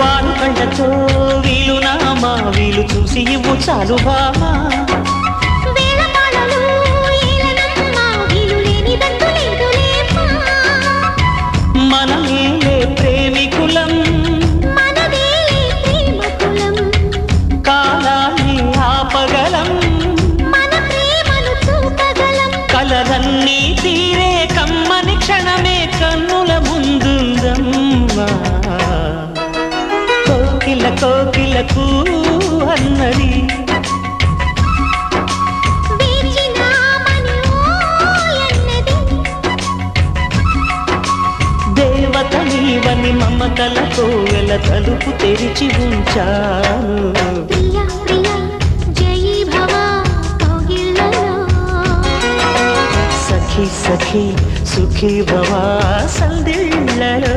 వారు కంటతో వీలు నామా వీలు చూసి ఇవ్వు చాలు బామా మనమేలే ప్రేమికులం కాలాన్ని ఆపగలం కలలన్నీ తీరే కమ్మని క్షణమే కన్నుల ముందుందమ్మా కోకిల కోకిలకు అన్నది దేవత నీవని మమతలతో వెల తలుపు తెరిచి ఉంచాను సఖీ సఖీ సుఖీ భవా సందిళ్ళలో